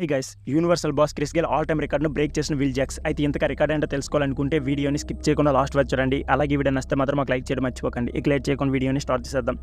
హే guys, universal boss Chris Gayle all time రికార్డ్ను break చేసిన Will Jacks. అయితే ఇంతగా రికార్డ్ ఏంటో తెలుసుకోవాలనుకుంటే వీడియోని స్కిప్ చేయకుండా లాస్ట్ వరకు చూడండి. అలాగే వీడియో నచ్చితే మాత్రం మాకు లైక్ చేయడం మర్చిపోకండి. ఇక లేట్ చేయకుండా వీడియోని స్టార్ట్ చేసేద్దాం.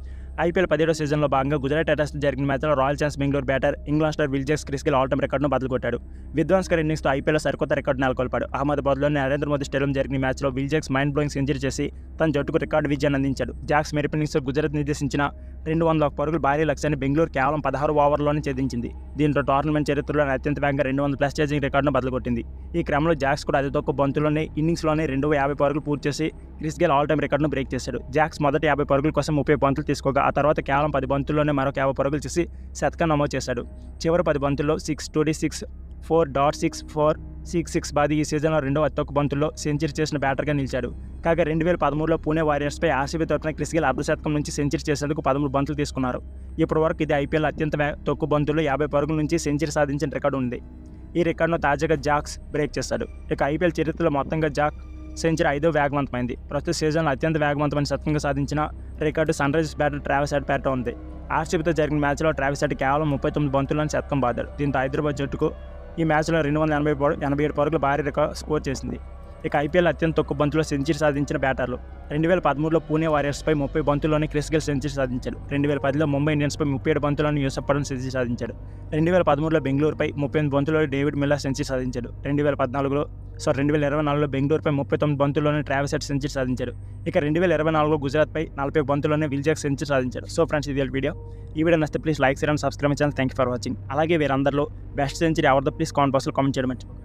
ఐపీఎల్ 17వ సీజన్లో భాగంగా గుజరాత్ టైటన్స్తో జరిగిన మ్యాచ్లో royal challengers Bengaluru batter England star Will Jacks Chris Gayle all time రికార్డును బద్దలుకొట్టాడు. విధ్వంసకర ఇన్నింగ్స్తో ఐపీఎల్లో సరికొత్త రికార్డు నెలకొల్పాడు. అహ్మదాబాద్లోని నరేంద్ర మోదీ స్టేడియం జరిగిన మ్యాచ్లో Will Jacks mind blowing century చేసి తన జట్టుకు రికార్డు విజయాన్ని అందించాడు. జాక్స్ మెరుపు ఇన్నింగ్స్తో గుజరాత్ నిర్దేశించిన 201 పరుగులు భారీ లక్ష్యాన్ని బెంగళూరు కేవలం 16 ఓవర్లోనే ఛేదించింది. దీంతో టోర్నమెంట్ చరిత్రలోనే అత్యంత వేగంగా 200+ చేజింగ్ రికార్డును బద్దలుకొట్టింది. ఈ క్రమంలో జాక్స్ కూడా అతి తక్కువ బంతుల్లోనే ఇన్నింగ్స్లోనే 250 పరుగులు పూర్తి చేసి క్రిస్ గేల్ ఆల్ టైమ్ రికార్డును బ్రేక్ చేశాడు. జాక్స్ మొదటి 50 పరుగుల కోసం 30 బంతులు తీసుకోగా ఆ తర్వాత కేవలం 10 బంతుల్లోనే మరొక 50 పరుగులు చేసి శతకం నమోదు చేశాడు. చివరి 10 బంతుల్లో 626, 4.6466 బాది ఈ సీజన్లో రెండవ అతి తక్కువ బంతుల్లో సెంచరీ చేసిన బ్యాటర్గా నిలిచాడు. కాగా 2013లో పూణే వారియర్స్పై ఆర్సీబీ తరఫున క్రిస్ గేల్ అర్ధ శతకం నుంచి సెంచరీ చేసేందుకు 13 బంతులు తీసుకున్నారు. ఇప్పటి వరకు ఇది ఐపీఎల్ అత్యంత తక్కువ బంతుల్లో 50 పరుగుల నుంచి సెంచరీ సాధించిన రికార్డు ఉంది. ఈ రికార్డును తాజాగా జాక్స్ బ్రేక్ చేశాడు. ఇక ఐపీఎల్ చరిత్రలో మొత్తంగా జాక్ సెంచరీ 5వ వేగవంతమైంది. ప్రస్తుత సీజన్లో అత్యంత వేగవంతమైన శతకంగా సాధించిన record sunrisers batter Travis Head పేరిట ఉంది. ఆర్సీబీతో జరిగిన మ్యాచ్లో ట్రావిస్ హెడ్ కేవలం 39 బంతుల్లోనే శతకం బాదాడు. దీంతో హైదరాబాద్ జట్టుకు ఈ మ్యాచ్లో 287 పరుగులు భారీ రికార్డు స్కోర్ చేసింది. ఇక ఐపీఎల్ అత్యంత తక్కువ బంతుల్లో సెంచరీ సాధించిన బ్యాటర్లు 2013లో పూణే వారియర్స్పై 30 బంతుల్లోనే క్రిస్ గేల్ సెంచరీ సాధించాడు. 2010లో ముంబై ఇండియన్స్పై 37 బంతుల్లోనే యూసఫ్ పఠాన్ సెంచరీ సాధించాడు. 2013లో బెంగళూరుపై 38 బంతుల్లోనే డేవిడ్ మిల్లర్ సెంచరీ సాధించాడు. 2024లో బెంగళూరుపై 39 బంతుల్లోనే ట్రావిస్ హెడ్ సెంచరీ సాధించాడు. ఇక 2024లో గుజరాత్పై 40 బంతుల్లోనే విల్ జాక్స్ సెంచరీ సాధించాడు. సో ఫ్రెండ్స్, ఇది వీడియో. ఈ వీడియో నచ్చితే ప్లీజ్ లైక్ చేయడం, సబ్స్క్రైబ్ చేయండి. Thank you for watching. అలాగే వీరందరిలో బెస్ట్ సెంచరీ ఎవరిదో ప్లీజ్ కామెంట్ బాక్స్లో కామెంట్ చేయడం మర్చిపోండి.